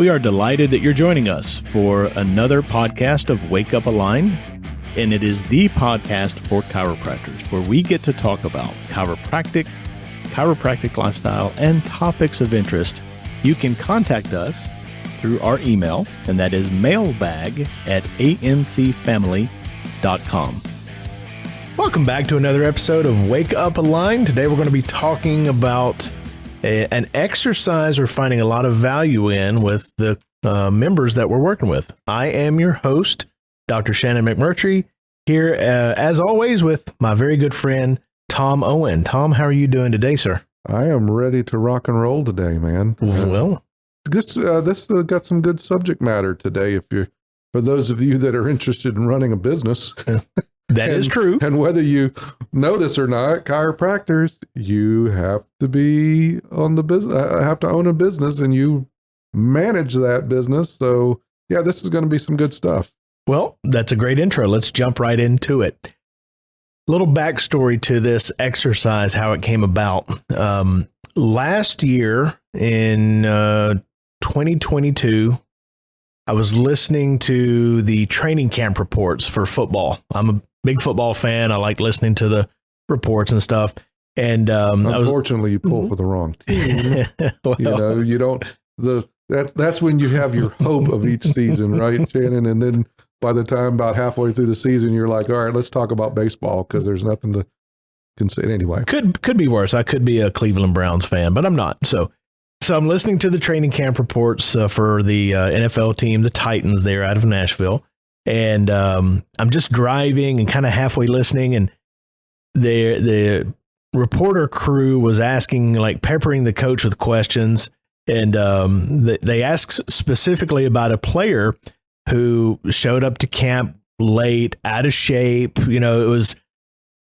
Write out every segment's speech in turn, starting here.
We are delighted that you're joining us for another podcast of Wake Up Aligned, and it is the podcast for chiropractors where we get to talk about chiropractic lifestyle, and topics of interest. You can contact us through our email, and that is mailbag@amcfamily.com. Welcome back to another episode of Wake Up Aligned. Today we're going to be talking about an exercise we're finding a lot of value in with the members that we're working with. I am your host, Dr. Shannon McMurtry, here as always with my very good friend, Tom Owen. Tom, how are you doing today, sir? I am ready to rock and roll today, man. Well, this got some good subject matter today. For those of you that are interested in running a business, that is true. And whether you know this or not, chiropractors, you have to be on the business. Have to own a business, and you manage that business. So, yeah, this is going to be some good stuff. Well, that's a great intro. Let's jump right into it. Little backstory to this exercise, how it came about. Last year in 2022, I was listening to the training camp reports for football. I'm a big football fan. I like listening to the reports and stuff. And unfortunately, you pull for the wrong team. Well, you don't. That's when you have your hope of each season, right, Shannon? And then by the time about halfway through the season, you're like, all right, let's talk about baseball because there's nothing to consider anyway. Could be worse. I could be a Cleveland Browns fan, but I'm not. So I'm listening to the training camp reports for the NFL team, the Titans there out of Nashville. And I'm just driving and kind of halfway listening. And the reporter crew was asking, like peppering the coach with questions. And they asked specifically about a player who showed up to camp late, out of shape.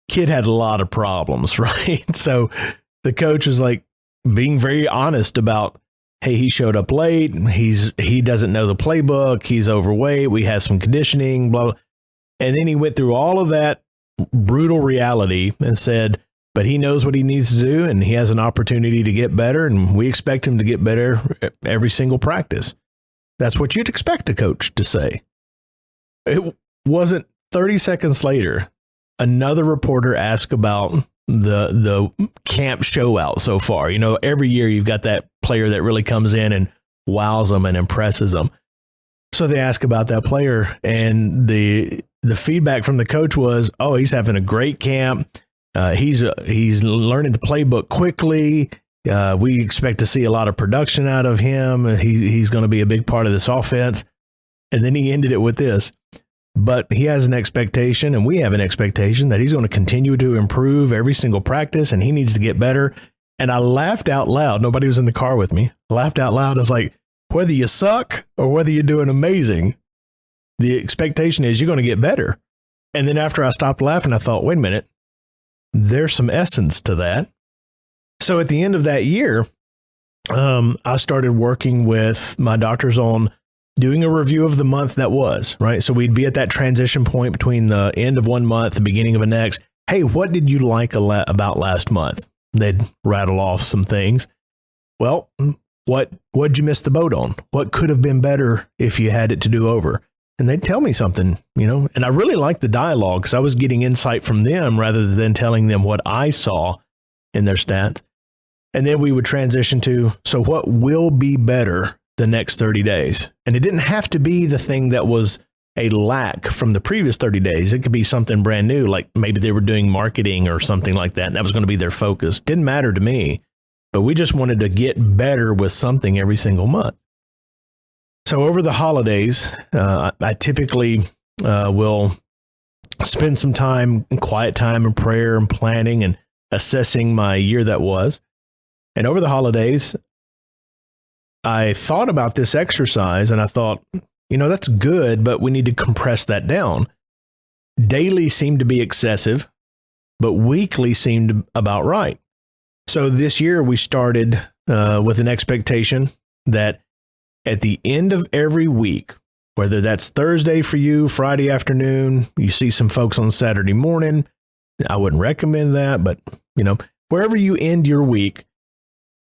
Kid had a lot of problems, right? So the coach was like being very honest about, hey, he showed up late. He doesn't know the playbook. He's overweight. We have some conditioning, blah, blah. And then he went through all of that brutal reality and said, but he knows what he needs to do, and he has an opportunity to get better, and we expect him to get better every single practice. That's what you'd expect a coach to say. It wasn't 30 seconds later, another reporter asked about the camp show out so far. Every year you've got that player that really comes in and wows them and impresses them. So they ask about that player, and the feedback from the coach was, oh, he's having a great camp. He's learning the playbook quickly. We expect to see a lot of production out of him. He's going to be a big part of this offense. And then he ended it with this. But he has an expectation, and we have an expectation that he's going to continue to improve every single practice, and he needs to get better. And I laughed out loud. Nobody was in the car with me. I laughed out loud. I was like, whether you suck or whether you're doing amazing, the expectation is you're going to get better. And then after I stopped laughing, I thought, wait a minute, there's some essence to that. So at the end of that year, I started working with my doctors on doing a review of the month that was, right? So we'd be at that transition point between the end of one month, the beginning of the next. Hey, what did you like about last month? They'd rattle off some things. Well, what'd you miss the boat on? What could have been better if you had it to do over? And they'd tell me something, and I really liked the dialogue because I was getting insight from them rather than telling them what I saw in their stats. And then we would transition to, so what will be better the next 30 days? And it didn't have to be the thing that was a lack from the previous 30 days. It could be something brand new, like maybe they were doing marketing or something like that, and that was going to be their focus. Didn't matter to me, but we just wanted to get better with something every single month. So over the holidays, I typically will spend some time, quiet time in prayer and planning and assessing my year that was. And over the holidays, I thought about this exercise and I thought, that's good, but we need to compress that down. Daily seemed to be excessive, but weekly seemed about right. So this year we started with an expectation that at the end of every week, whether that's Thursday for you, Friday afternoon, you see some folks on Saturday morning. I wouldn't recommend that, but wherever you end your week,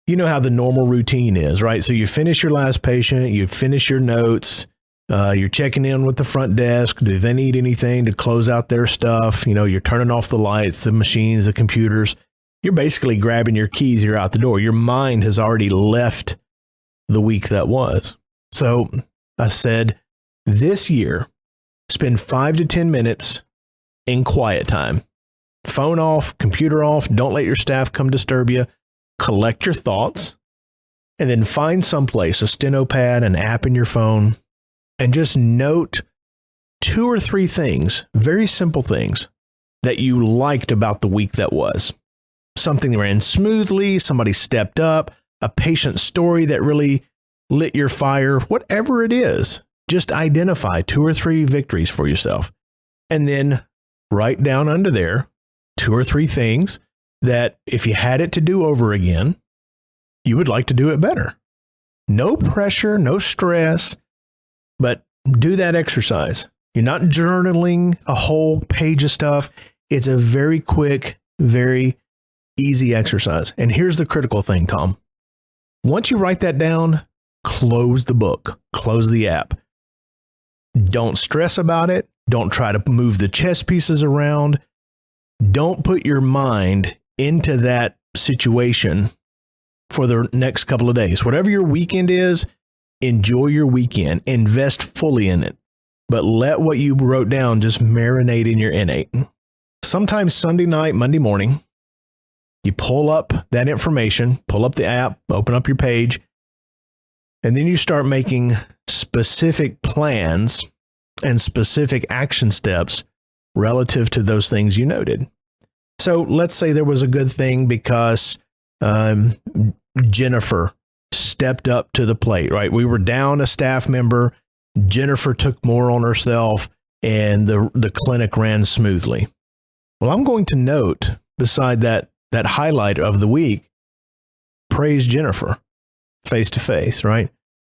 you know how the normal routine is, right? So you finish your last patient, you finish your notes, you're checking in with the front desk. Do they need anything to close out their stuff? You're turning off the lights, the machines, the computers. You're basically grabbing your keys, you're out the door. Your mind has already left the week that was. So I said, this year, spend 5 to 10 minutes in quiet time. Phone off, computer off. Don't let your staff come disturb you. Collect your thoughts, and then find someplace, a steno pad, an app in your phone, and just note 2 or 3 things, very simple things, that you liked about the week that was. Something that ran smoothly, somebody stepped up, a patient story that really lit your fire, whatever it is. Just identify 2 or 3 victories for yourself, and then write down under there 2 or 3 things that if you had it to do over again, you would like to do it better. No pressure, no stress, but do that exercise. You're not journaling a whole page of stuff. It's a very quick, very easy exercise. And here's the critical thing, Tom. Once you write that down, close the book, close the app. Don't stress about it. Don't try to move the chess pieces around. Don't put your mind into that situation for the next couple of days. Whatever your weekend is, enjoy your weekend. Invest fully in it. But let what you wrote down just marinate in your innate. Sometimes Sunday night, Monday morning, you pull up that information, pull up the app, open up your page, and then you start making specific plans and specific action steps relative to those things you noted. So let's say there was a good thing because Jennifer stepped up to the plate, right? We were down a staff member. Jennifer took more on herself and the clinic ran smoothly. Well, I'm going to note beside that highlight of the week, praise Jennifer face to face, right?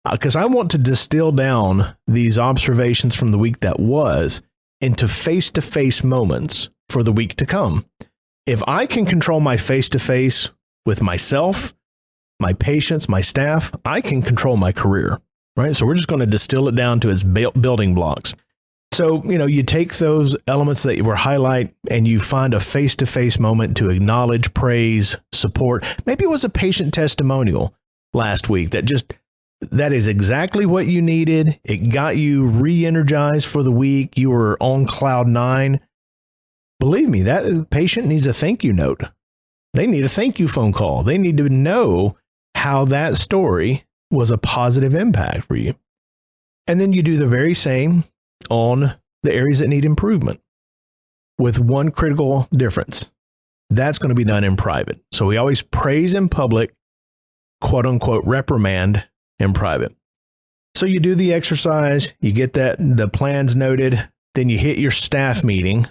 Because I want to distill down these observations from the week that was into face-to-face moments for the week to come. If I can control my face-to-face with myself, my patients, my staff, I can control my career, right? So we're just going to distill it down to its building blocks. So, you take those elements that you were highlight and you find a face-to-face moment to acknowledge, praise, support. Maybe it was a patient testimonial last week that is exactly what you needed. It got you re-energized for the week. You were on cloud 9. Believe me, that patient needs a thank you note. They need a thank you phone call. They need to know how that story was a positive impact for you. And then you do the very same on the areas that need improvement with one critical difference. That's going to be done in private. So we always praise in public, quote unquote, reprimand in private. So you do the exercise, you get the plans noted, then you hit your staff meeting,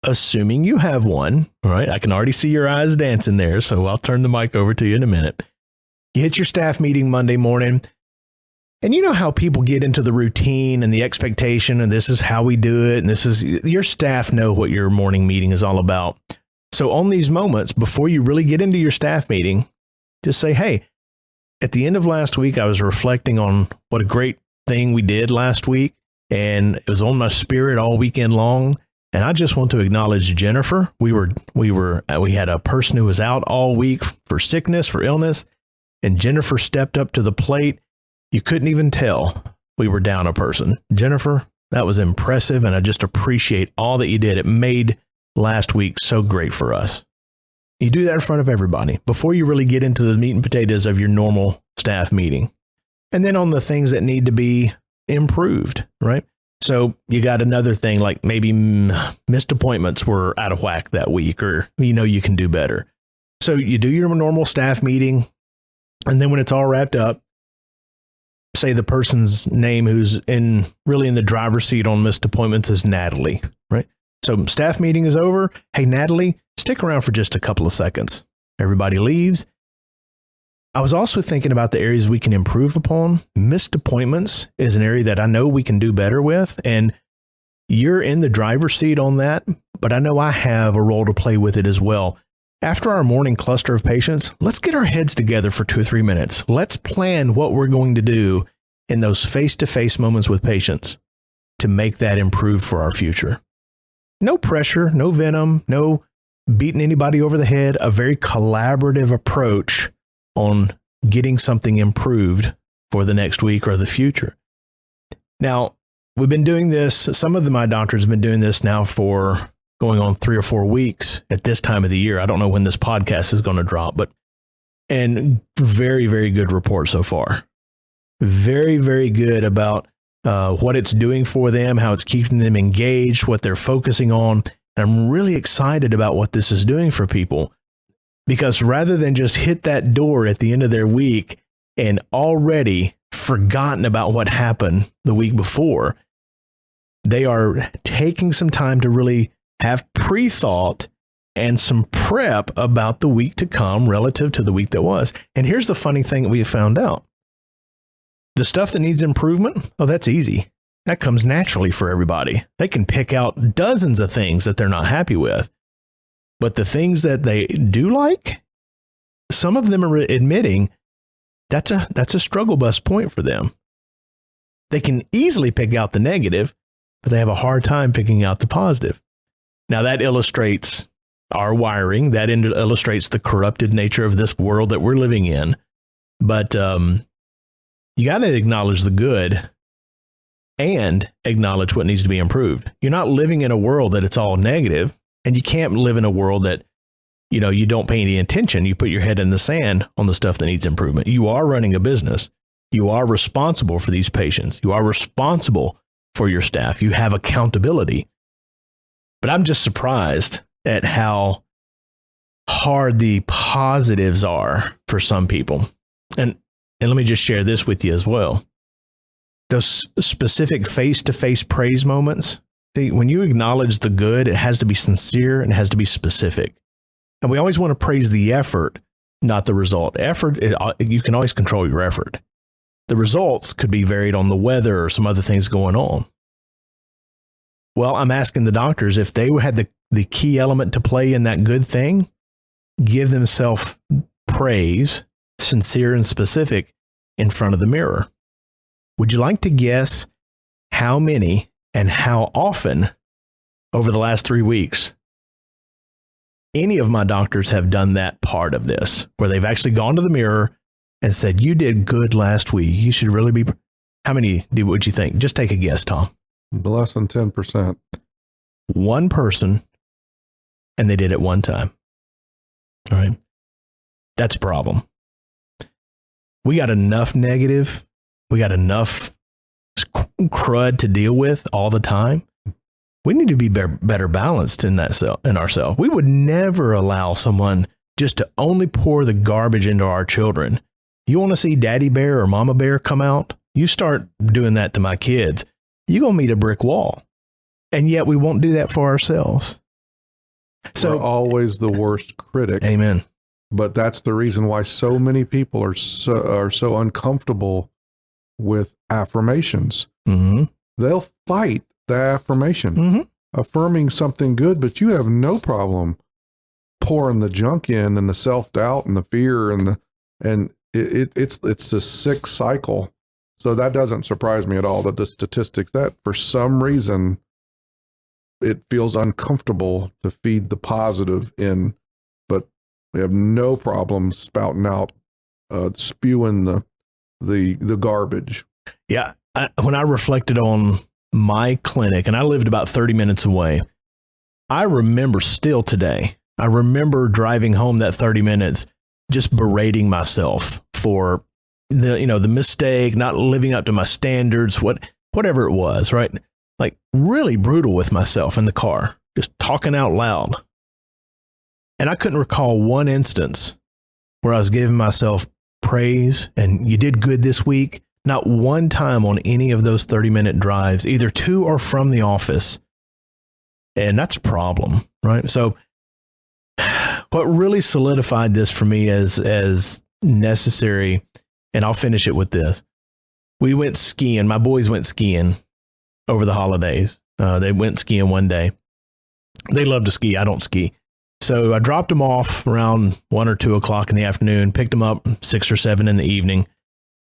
assuming you have one. All right. I can already see your eyes dancing there. So I'll turn the mic over to you in a minute. You hit your staff meeting Monday morning. And you know how people get into the routine and the expectation, and this is how we do it. And this is your staff know what your morning meeting is all about. So on these moments, before you really get into your staff meeting, just say, hey, at the end of last week, I was reflecting on what a great thing we did last week. And it was on my spirit all weekend long. And I just want to acknowledge Jennifer. We had a person who was out all week for sickness, for illness, and Jennifer stepped up to the plate. You couldn't even tell we were down a person. Jennifer, that was impressive, and I just appreciate all that you did. It made last week so great for us. You do that in front of everybody before you really get into the meat and potatoes of your normal staff meeting. And then on the things that need to be improved, right? So you got another thing like maybe missed appointments were out of whack that week, or you can do better. So you do your normal staff meeting, and then when it's all wrapped up, say the person's name who's really in the driver's seat on missed appointments is Natalie, right? So staff meeting is over. Hey, Natalie, stick around for just a couple of seconds. Everybody leaves. I was also thinking about the areas we can improve upon. Missed appointments is an area that I know we can do better with. And you're in the driver's seat on that, but I know I have a role to play with it as well. After our morning cluster of patients, let's get our heads together for 2 or 3 minutes. Let's plan what we're going to do in those face-to-face moments with patients to make that improve for our future. No pressure, no venom, no beating anybody over the head, a very collaborative approach on getting something improved for the next week or the future. Now, we've been doing this, some of my doctors have been doing this now for going on 3 or 4 weeks at this time of the year. I don't know when this podcast is going to drop, and very, very good report so far. Very, very good about what it's doing for them, how it's keeping them engaged, what they're focusing on. And I'm really excited about what this is doing for people, because rather than just hit that door at the end of their week and already forgotten about what happened the week before, they are taking some time to really have pre-thought and some prep about the week to come relative to the week that was. And here's the funny thing that we have found out. The stuff that needs improvement, oh, that's easy. That comes naturally for everybody. They can pick out dozens of things that they're not happy with. But the things that they do like, some of them are admitting that's a struggle bus point for them. They can easily pick out the negative, but they have a hard time picking out the positive. Now that illustrates our wiring. That illustrates the corrupted nature of this world that we're living in. But you got to acknowledge the good and acknowledge what needs to be improved. You're not living in a world that it's all negative, and you can't live in a world that, you don't pay any attention. You put your head in the sand on the stuff that needs improvement. You are running a business. You are responsible for these patients. You are responsible for your staff. You have accountability. But I'm just surprised at how hard the positives are for some people. And let me just share this with you as well. Those specific face-to-face praise moments, when you acknowledge the good, it has to be sincere and it has to be specific. And we always want to praise the effort, not the result. Effort, you can always control your effort. The results could be varied on the weather or some other things going on. Well, I'm asking the doctors, if they had the key element to play in that good thing, give themselves praise, sincere and specific, in front of the mirror. Would you like to guess how many and how often over the last 3 weeks any of my doctors have done that part of this, where they've actually gone to the mirror and said, you did good last week. You should really be. How many would you think? Just take a guess, Tom. Less than 10%. One person, and they did it one time. All right. That's a problem. We got enough negative. We got enough crud to deal with all the time. We need to be better balanced in ourselves. We would never allow someone just to only pour the garbage into our children. You want to see Daddy Bear or Mama Bear come out? You start doing that to my kids, you're going to meet a brick wall. And yet we won't do that for ourselves. So we're always the worst critic. Amen. But that's the reason why so many people are so uncomfortable with affirmations. Mm-hmm. They'll fight the affirmation, mm-hmm. affirming something good, but you have no problem pouring the junk in and the self-doubt and the fear and it's a sick cycle. So that doesn't surprise me at all, that the statistics, that for some reason it feels uncomfortable to feed the positive in, but we have no problem spouting out, spewing the garbage. Yeah. When I reflected on my clinic, and I lived about 30 minutes away, I remember still today, I remember driving home that 30 minutes, just berating myself for the mistake, not living up to my standards, whatever it was, right? Like really brutal with myself in the car, just talking out loud. And I couldn't recall one instance where I was giving myself praise and you did good this week. Not one time on any of those 30-minute drives, either to or from the office. And that's a problem, right? So what really solidified this for me as necessary, and I'll finish it with this. We went skiing. My boys went skiing over the holidays. They went skiing one day. They love to ski. I don't ski. So I dropped them off around 1 or 2 o'clock in the afternoon, picked them up 6 or 7 in the evening.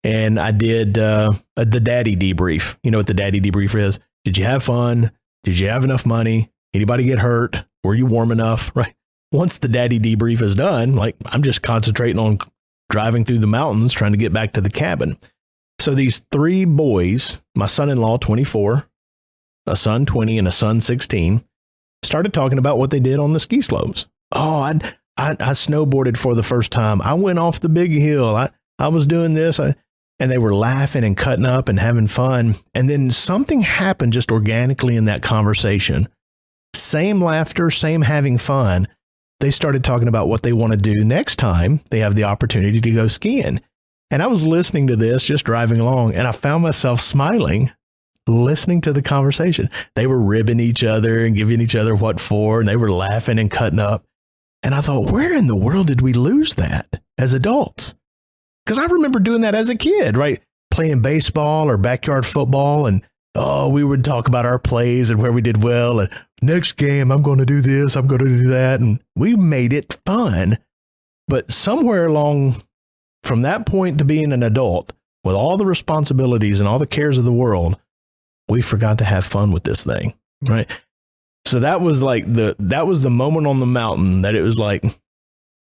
And I did the daddy debrief. You know what the daddy debrief is? Did you have fun? Did you have enough money? Anybody get hurt? Were you warm enough? Right. Once the daddy debrief is done, like I'm just concentrating on driving through the mountains, trying to get back to the cabin. So these 3 boys, my son-in-law, 24, a son, 20, and a son, 16, started talking about what they did on the ski slopes. Oh, I snowboarded for the first time. I went off the big hill. I was doing this. And they were laughing and cutting up and having fun. And then something happened just organically in that conversation. Same laughter, same having fun. They started talking about what they want to do next time they have the opportunity to go skiing. And I was listening to this, just driving along, and I found myself smiling, listening to the conversation. They were ribbing each other and giving each other what for, and they were laughing and cutting up. And I thought, where in the world did we lose that as adults? Because I remember doing that as a kid, right? Playing baseball or backyard football, and we would talk about our plays and where we did well. And next game, I'm going to do this, I'm going to do that. And we made it fun. But somewhere along from that point to being an adult, with all the responsibilities and all the cares of the world, we forgot to have fun with this thing, right? So that was like that was the moment on the mountain that it was like,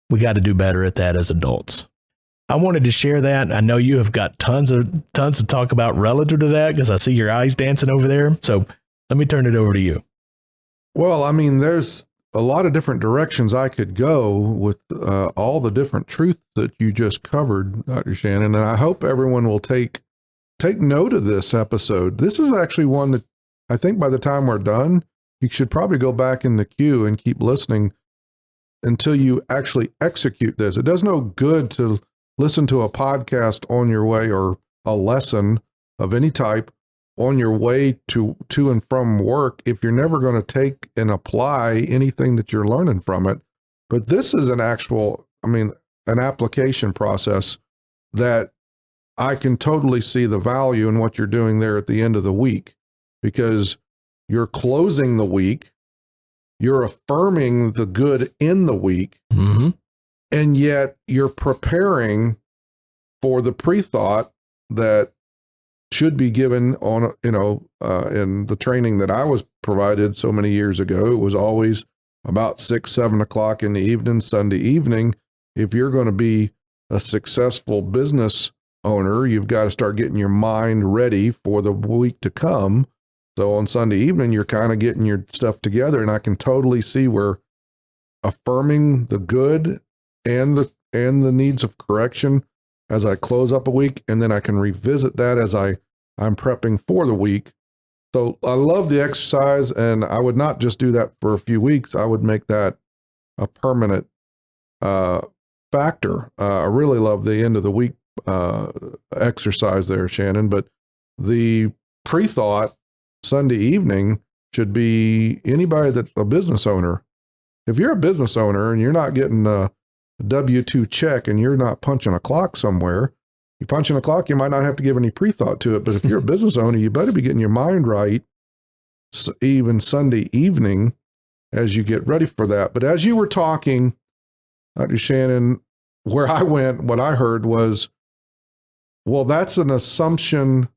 we got to do better at that as adults. I wanted to share that. I know you have got tons to talk about relative to that because I see your eyes dancing over there. So let me turn it over to you. Well, I mean, there's a lot of different directions I could go with all the different truths that you just covered, Dr. Shannon. And I hope everyone will take note of this episode. This is actually one that I think by the time we're done, you should probably go back in the queue and keep listening until you actually execute this. It does no good to listen to a podcast on your way or a lesson of any type on your way to and from work if you're never going to take and apply anything that you're learning from it. But this is an application process that I can totally see the value in what you're doing there at the end of the week, because you're closing the week, you're affirming the good in the week, mm-hmm. and yet you're preparing for the pre-thought that should be given on, in the training that I was provided so many years ago. It was always about 6, 7 o'clock in the evening, Sunday evening. If you're going to be a successful business owner, you've got to start getting your mind ready for the week to come. So on Sunday evening, you're kind of getting your stuff together, and I can totally see where affirming the good and the needs of correction as I close up a week, and then I can revisit that as I'm prepping for the week. So I love the exercise, and I would not just do that for a few weeks. I would make that a permanent factor. I really love the end of the week exercise there, Shannon, but the pre-thought Sunday evening should be anybody that's a business owner. If you're a business owner and you're not getting a W-2 check and you're not punching a clock somewhere, you punch in a clock, you might not have to give any pre-thought to it. But if you're a business owner, you better be getting your mind right even Sunday evening as you get ready for that. But as you were talking, Dr. Shannon, where I went, what I heard was, well, that's an assumption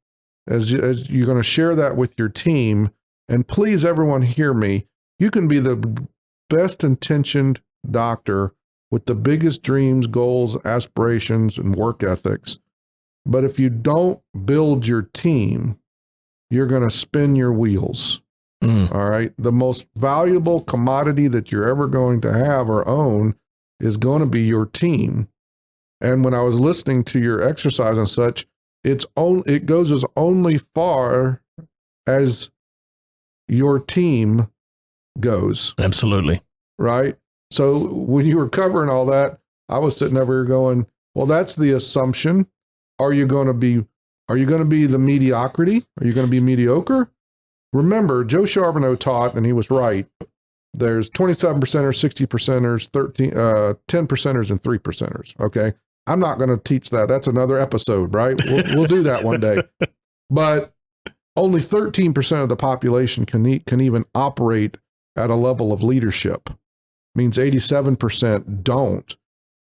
as you're going to share that with your team. And please, everyone, hear me. You can be the best intentioned doctor with the biggest dreams, goals, aspirations, and work ethics. But if you don't build your team, you're going to spin your wheels. All right. The most valuable commodity that you're ever going to have or own is going to be your team. And when I was listening to your exercise and such, it goes as only far as your team goes. Absolutely. Right. So when you were covering all that, I was sitting over here going, well, that's the assumption. Are you going to be the mediocrity? Are you going to be mediocre? Remember, Joe Charbonneau taught, and he was right, there's 27 percenters, 60 percenters, 10 percenters, and 3 percenters. Okay. I'm not going to teach that. That's another episode, right? We'll do that one day. But only 13% of the population can even operate at a level of leadership. means 87% don't.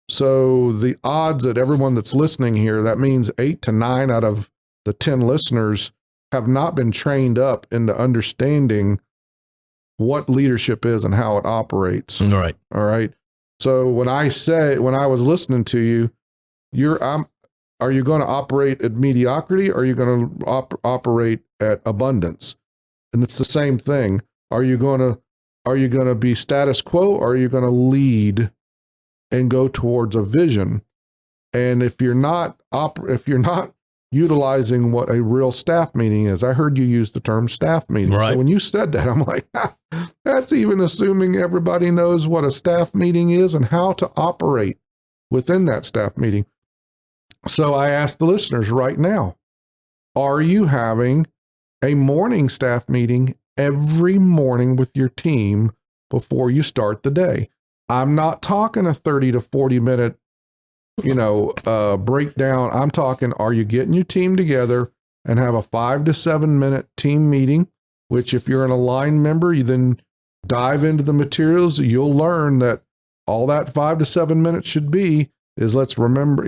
So the odds that everyone that's listening here, that means 8 to 9 out of the 10 listeners have not been trained up into understanding what leadership is and how it operates. All right. All right. So when I was listening to you, are you going to operate at mediocrity, or are you going to operate at abundance? And it's the same thing. Are you going to be status quo, or are you going to lead and go towards a vision? And if you're not utilizing what a real staff meeting is, I heard you use the term staff meeting. Right. So when you said that, I'm like, that's even assuming everybody knows what a staff meeting is and how to operate within that staff meeting. So I ask the listeners right now, are you having a morning staff meeting every morning with your team before you start the day? I'm not talking a 30 to 40 minute breakdown. I'm talking, are you getting your team together and have a 5 to 7 minute team meeting, which if you're an aligned member, you then dive into the materials. You'll learn that all that 5 to 7 minutes should be is let's remember,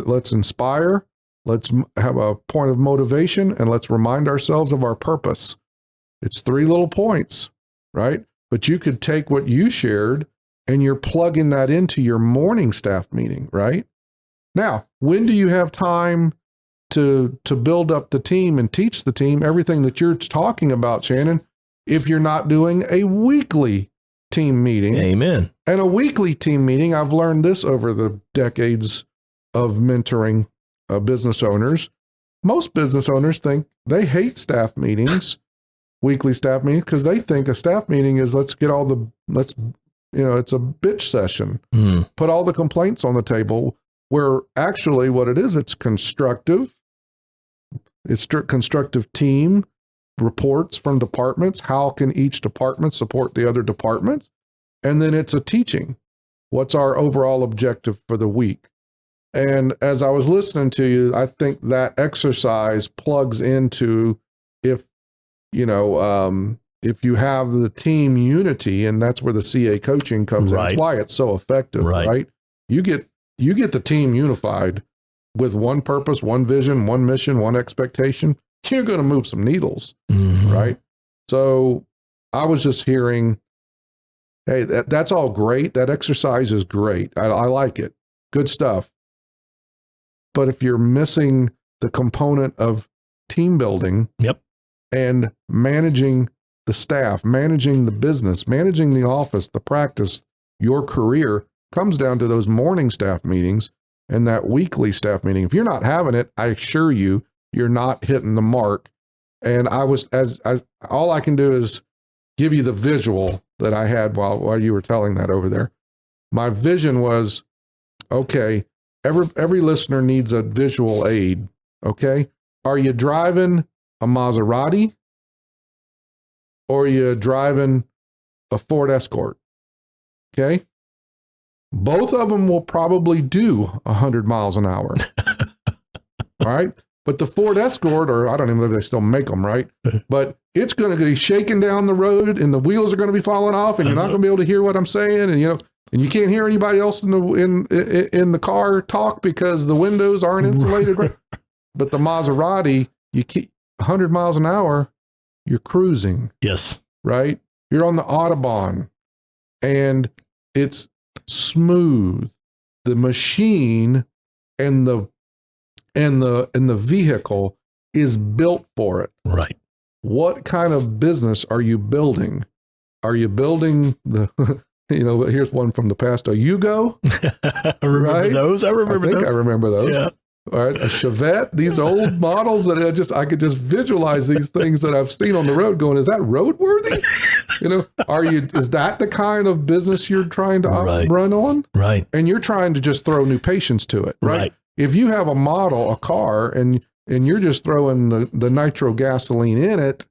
let's inspire, let's have a point of motivation, and let's remind ourselves of our purpose. It's 3 little points, right? But you could take what you shared and you're plugging that into your morning staff meeting, right? Now, when do you have time to build up the team and teach the team everything that you're talking about, Shannon, if you're not doing a weekly team meeting? Amen. And a weekly team meeting, I've learned this over the decades of mentoring business owners. Most business owners think they hate staff meetings, weekly staff meetings, because they think a staff meeting is it's a bitch session. Put all the complaints on the table, where actually what it is, it's constructive. It's constructive team reports from departments. How can each department support the other departments? And then it's a teaching. What's our overall objective for the week? And as I was listening to you, I think that exercise plugs into if you have the team unity, and that's where the CA coaching comes in. That's why it's so effective, right? You get the team unified with one purpose, one vision, one mission, one expectation. You're going to move some needles, right? So I was just hearing, hey, that's all great. That exercise is great. I like it. Good stuff. But if you're missing the component of team building, and managing the staff, managing the business, managing the office, the practice, your career, comes down to those morning staff meetings and that weekly staff meeting. If you're not having it, I assure you, you're not hitting the mark. And all I can do is give you the visual that I had while you were telling that over there. My vision was, okay, every listener needs a visual aid. Okay. Are you driving a Maserati, or are you driving a Ford Escort? Okay. Both of them will probably do 100 miles an hour. All right. But the Ford Escort, or I don't even know if they still make them, right? But it's going to be shaking down the road, and the wheels are going to be falling off, and you're not going to be able to hear what I'm saying. And, and you can't hear anybody else in the car talk because the windows aren't insulated. Right? But the Maserati, you keep 100 miles an hour, you're cruising. Yes. Right? You're on the Autobahn, and it's smooth. The machine and the vehicle is built for it. Right. What kind of business are you building? Are you building here's one from the past, a Yugo? I remember those. I remember those. Yeah. All right, a Chevette, these old models that I could just visualize these things that I've seen on the road going, is that roadworthy? Is that the kind of business you're trying to run on? Right. And you're trying to just throw new patience to it, right? If you have a car, and you're just throwing the nitro gasoline in it,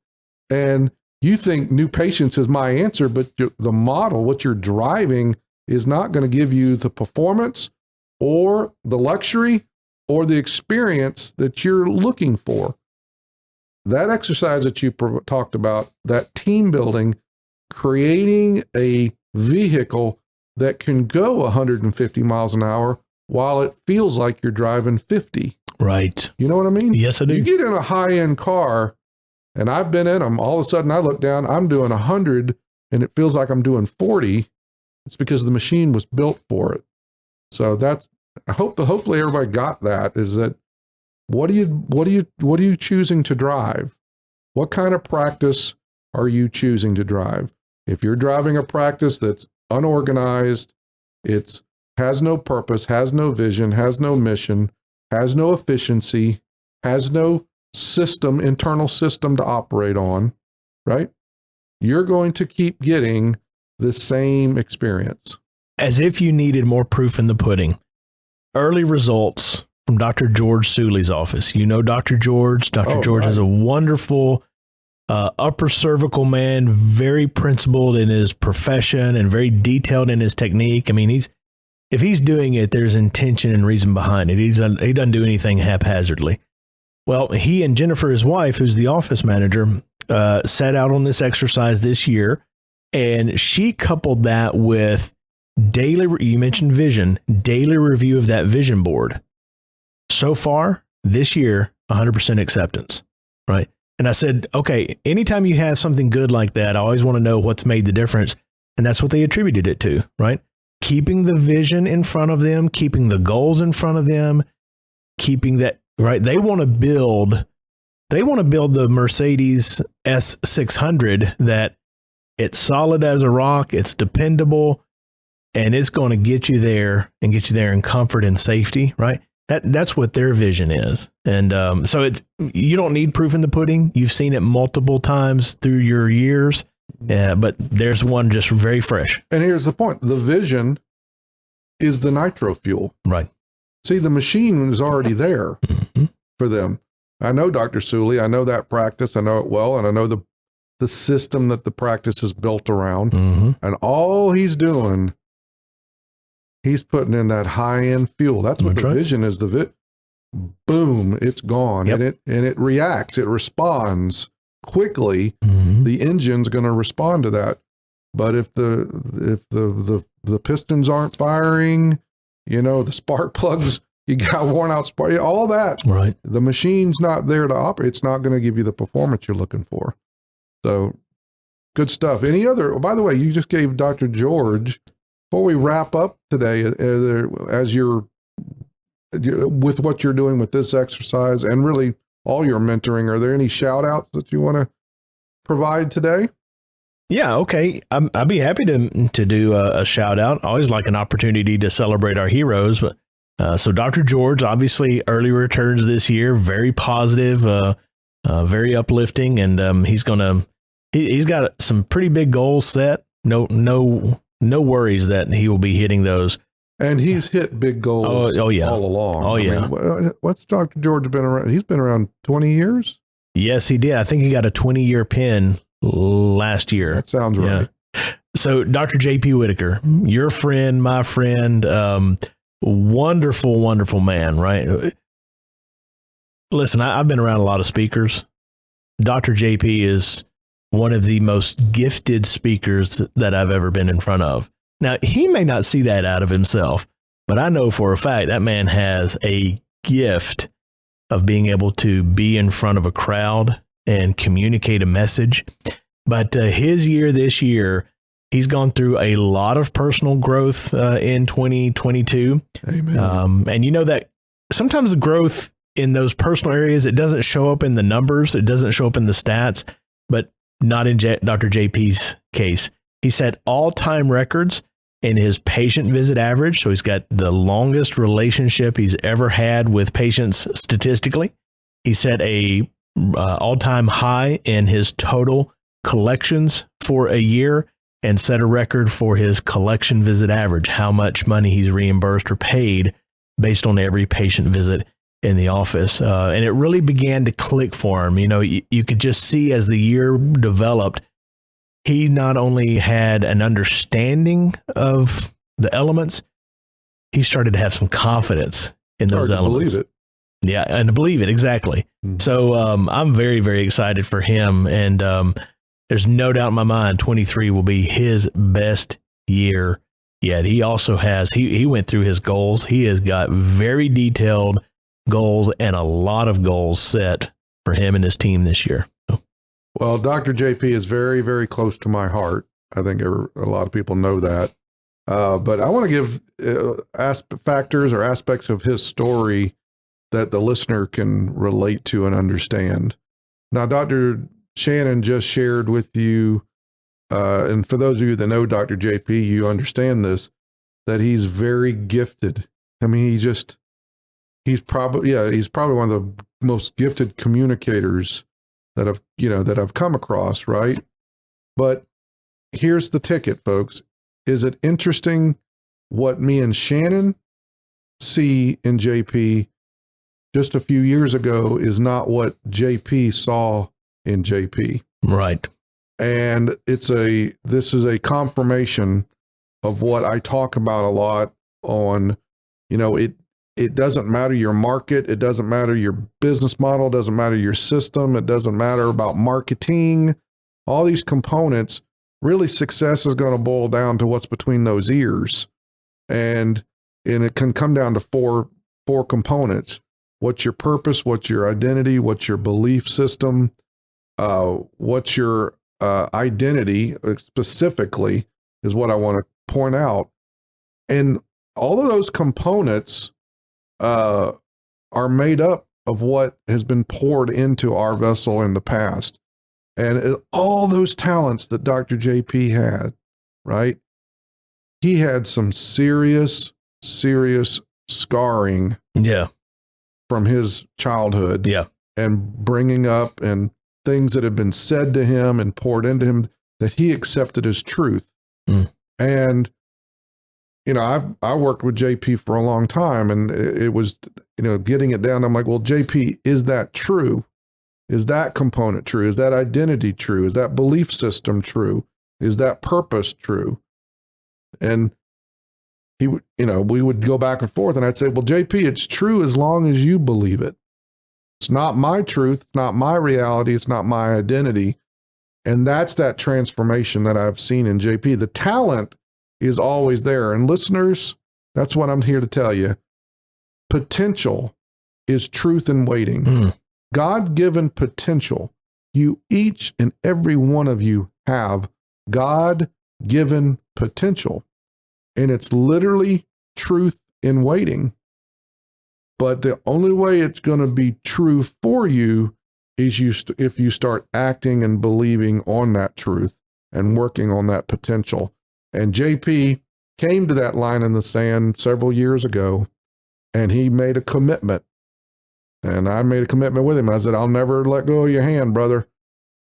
and you think new patience is my answer, but the model, what you're driving, is not going to give you the performance or the luxury or the experience that you're looking for. That exercise that you talked about, that team building, creating a vehicle that can go 150 miles an hour while it feels like you're driving 50. Right. You know what I mean? Yes, I do. You get in a high-end car, and I've been in them, all of a sudden I look down, I'm doing 100, and it feels like I'm doing 40. It's because the machine was built for it. So hopefully everybody got that, is that what are you choosing to drive? What kind of practice are you choosing to drive? If you're driving a practice that's unorganized, has no purpose, has no vision, has no mission, has no efficiency, has no internal system to operate on, right? You're going to keep getting the same experience. As if you needed more proof in the pudding. Early results from Dr. George Suley's office. You know Dr. George. Dr. George right. is a wonderful upper cervical man, very principled in his profession and very detailed in his technique. I mean, if he's doing it, there's intention and reason behind it. He doesn't do anything haphazardly. Well, he and Jennifer, his wife, who's the office manager, set out on this exercise this year, and she coupled that with you mentioned vision, daily review of that vision board. So far, this year, 100% acceptance, right? And I said, okay, anytime you have something good like that, I always want to know what's made the difference. And that's what they attributed it to, right? Keeping the vision in front of them, keeping the goals in front of them, keeping that, right? They want to build the Mercedes S600 that it's solid as a rock, it's dependable, and it's going to get you there in comfort and safety, right? That's what their vision is. And so you don't need proof in the pudding. You've seen it multiple times through your years, but there's one just very fresh. And here's the point. The vision is the nitro fuel. Right. See, the machine is already there for them. I know Dr. Suley. I know that practice. I know it well. And I know the system that the practice is built around. And all he's doing, he's putting in that high-end fuel. That's what the vision is. Boom, it's gone. Yep. And it reacts. It responds quickly. The engine's going to respond to that. But if the pistons aren't firing, the spark plugs, you got worn out spark, all that. Right. The machine's not there to operate. It's not going to give you the performance you're looking for. So good stuff. By the way, you just gave Dr. George, before we wrap up today, with what you're doing with this exercise and really all your mentoring, are there any shout outs that you want to provide today? Yeah, okay. I'd be happy to do a shout out. I always like an opportunity to celebrate our heroes. But so Dr. George, obviously early returns this year, very positive, very uplifting, and he's got some pretty big goals set. No worries that he will be hitting those. And he's hit big goals all along. Oh, yeah. I mean, what's Dr. George been around? He's been around 20 years? Yes, he did. I think he got a 20-year pin last year. That sounds right. So Dr. J.P. Whitaker, your friend, my friend, wonderful, wonderful man, right? Listen, I've been around a lot of speakers. Dr. J.P. is one of the most gifted speakers that I've ever been in front of. Now, he may not see that out of himself, but I know for a fact that man has a gift of being able to be in front of a crowd and communicate a message. But his year this year, he's gone through a lot of personal growth in 2022. Amen. And you know that sometimes the growth in those personal areas, it doesn't show up in the numbers. It doesn't show up in the stats, but not in Dr. JP's case. He set all-time records in his patient visit average. So he's got the longest relationship he's ever had with patients statistically. He set a all-time high in his total collections for a year and set a record for his collection visit average, how much money he's reimbursed or paid based on every patient visit in the office. And it really began to click for him. You could just see as the year developed, he not only had an understanding of the elements, he started to have some confidence in those elements. Believe it. Yeah, and to believe it, exactly. Mm-hmm. So I'm very, very excited for him. And there's no doubt in my mind, 23 will be his best year yet. He also has, he went through his goals. He has got very detailed goals and a lot of goals set for him and his team this year. Well, Dr. JP is very, very close to my heart. I think a lot of people know that. But I want to give factors or aspects of his story that the listener can relate to and understand. Now, Dr. Shannon just shared with you, and for those of you that know Dr. JP, you understand this, that he's very gifted. I mean, he's probably one of the most gifted communicators that I've come across, right? But here's the ticket, folks. Is it interesting what me and Shannon see in JP just a few years ago is not what JP saw in JP. Right. And this is a confirmation of what I talk about a lot on, it doesn't matter your market. It doesn't matter your business model. It doesn't matter your system. It doesn't matter about marketing. All these components, really success is going to boil down to what's between those ears. And it can come down to four components. What's your purpose? What's your identity? What's your belief system? What's your identity specifically is what I want to point out. And all of those components are made up of what has been poured into our vessel in the past. And all those talents that Dr. JP had, right? He had some serious scarring. Yeah. From his childhood. Yeah. And bringing up and things that have been said to him and poured into him that he accepted as truth. Mm. And, I worked with JP for a long time, and it was, getting it down. I'm like, well, JP, is that true? Is that component true? Is that identity true? Is that belief system true? Is that purpose true? And he would, we would go back and forth, and I'd say, well, JP, it's true as long as you believe it. It's not my truth. It's not my reality. It's not my identity. And that's that transformation that I've seen in JP. The talent is always there. And listeners, that's what I'm here to tell you. Potential is truth in waiting. Mm. God-given potential. You, each and every one of you, have God-given potential. And it's literally truth in waiting. But the only way it's going to be true for you is if you start acting and believing on that truth and working on that potential. And JP came to that line in the sand several years ago, and he made a commitment. And I made a commitment with him. I said, I'll never let go of your hand, brother.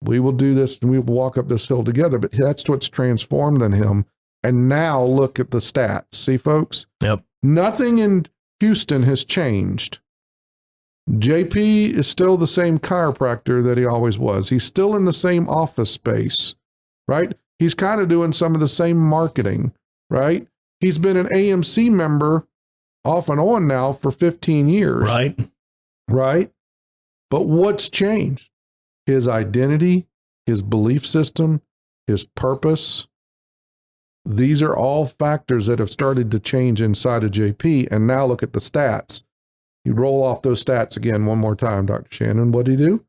We will do this, and we will walk up this hill together. But that's what's transformed in him. And now look at the stats. See, folks? Yep. Nothing in Houston has changed. JP is still the same chiropractor that he always was. He's still in the same office space, right? He's kind of doing some of the same marketing, right? He's been an AMC member off and on now for 15 years. Right. Right? But what's changed? His identity, his belief system, his purpose. These are all factors that have started to change inside of JP. And now look at the stats. You roll off those stats again one more time, Dr. Shannon. What did he do?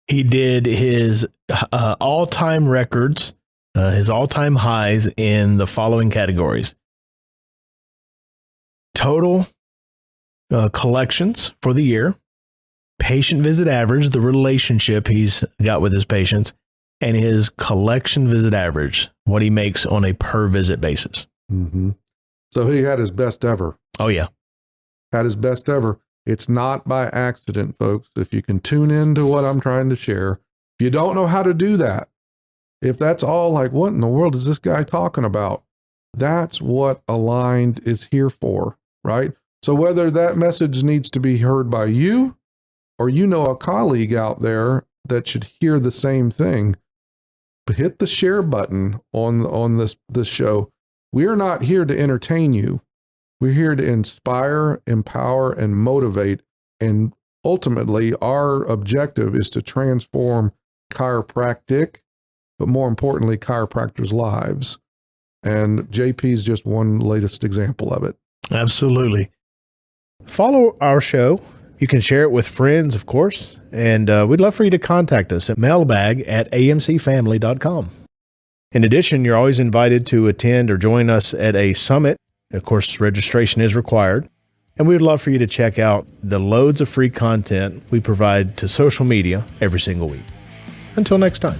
He did his all-time records, his all-time highs in the following categories. Total collections for the year, patient visit average, the relationship he's got with his patients, and his collection visit average, what he makes on a per visit basis. Mm-hmm. So he had his best ever. Oh, yeah. Had his best ever. It's not by accident, folks. If you can tune into what I'm trying to share, if you don't know how to do that, if that's all like, what in the world is this guy talking about? That's what Aligned is here for, right? So whether that message needs to be heard by you, or a colleague out there that should hear the same thing, hit the share button on this show. We're not here to entertain you. We're here to inspire, empower, and motivate. And ultimately, our objective is to transform chiropractic, but more importantly, chiropractors' lives. And JP is just one latest example of it. Absolutely. Follow our show. You can share it with friends, of course. And we'd love for you to contact us at mailbag@amcfamily.com. In addition, you're always invited to attend or join us at a summit. Of course, registration is required. And we would love for you to check out the loads of free content we provide to social media every single week. Until next time.